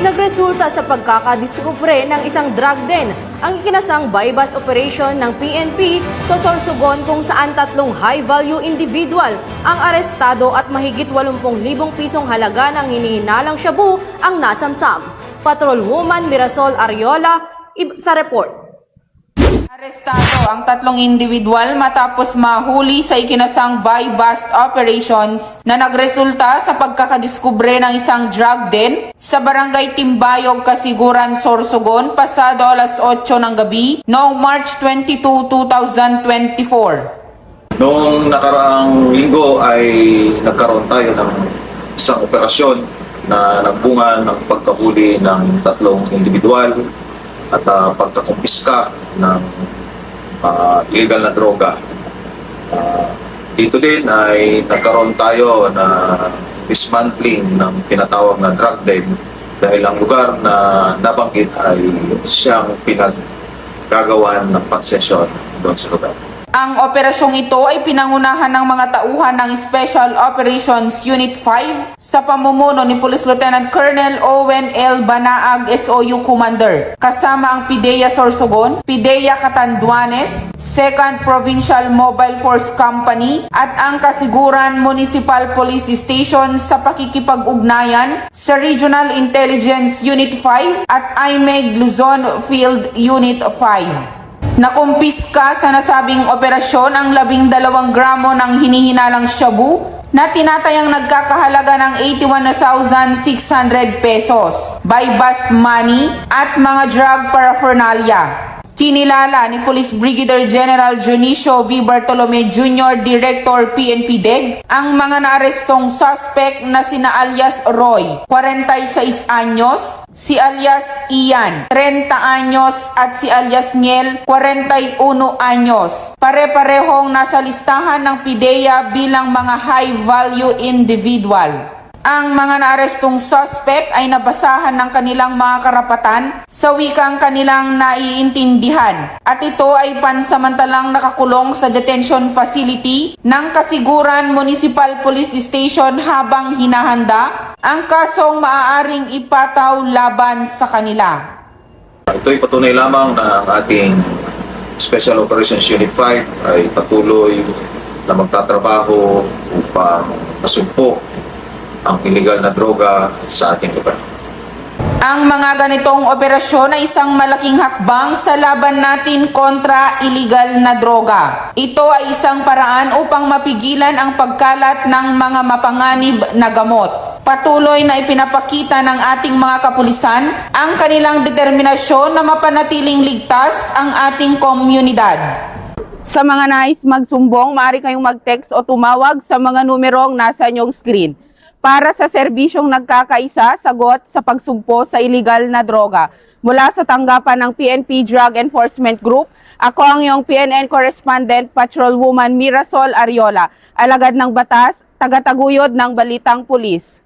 Nagresulta sa pagkakadiskubre ng isang drug den ang ikinasang buy-bust operation ng PNP sa Sorsogon kung saan 3 high-value individual ang arestado at mahigit 80,000 pisong halaga ng hinihinalang shabu ang nasamsam. Patrolwoman Mirasol Ariola sa report. Arestado ang 3 individual matapos mahuli sa ikinasang buy-bust operations na nagresulta sa pagkakadiskubre ng isang drug den sa barangay Timbayog, Kasiguran, Sorsogon pasado alas 8 ng gabi noong March 22, 2024. Noong nakaraang linggo ay nagkaroon tayo ng isang operasyon na nagbunga ng pagkahuli ng 3 individual at pagkakumpiska ng illegal na droga. Dito din ay nagkaroon tayo na dismantling ng tinatawag na drug den dahil ang lugar na nabanggit ay siyang pinaggagawan ng pagsesyon doon sa lugar. Ang operasyong ito ay pinangunahan ng mga tauhan ng Special Operations Unit 5 sa pamumuno ni Police Lieutenant Colonel Owen L. Banaag, SOU Commander, kasama ang PIDEA Sorsogon, PIDEA Catanduanes, 2nd Provincial Mobile Force Company at ang Kasiguran Municipal Police Station sa pakikipag-ugnayan sa Regional Intelligence Unit 5 at IMEG Luzon Field Unit 5. Nakumpiska sa nasabing operasyon ang 12 gramo ng hinihinalang shabu na tinatayang nagkakahalaga ng 81,600 pesos, buy-bust money at mga drug paraphernalia. Kinilala ni Police Brigadier General Junicio B. Bartolome Jr., Director PNP DEG, ang mga naarestong suspect na sina alias Roy, 46 anyos, si alias Ian, 30 anyos at si alias Niel, 41 anyos. Pare-parehong nasa listahan ng PIDEA bilang mga high-value individual. Ang mga naarestong suspect ay nabasahan ng kanilang mga karapatan sa wikang kanilang naiintindihan at ito ay pansamantalang nakakulong sa detention facility ng Kasiguran Municipal Police Station habang hinahanda ang kasong maaaring ipataw laban sa kanila. Ito ay patunay lamang na ang ating Special Operations Unit 5 ay patuloy na magtatrabaho upang masugpo ang illegal na droga sa ating lugar. Ang mga ganitong operasyon ay isang malaking hakbang sa laban natin kontra illegal na droga. Ito ay isang paraan upang mapigilan ang pagkalat ng mga mapanganib na gamot. Patuloy na ipinapakita ng ating mga kapulisan ang kanilang determinasyon na mapanatiling ligtas ang ating komunidad. Sa mga nais magsumbong, maaari kayong mag-text o tumawag sa mga numerong nasa inyong screen para sa serbisyong nagkakaisa, sagot sa pagsugpo sa iligal na droga. Mula sa tanggapan ng PNP Drug Enforcement Group, ako ang iyong PNN Correspondent, Patrolwoman Mirasol Ariola, alagad ng batas, tagataguyod ng Balitang Pulis.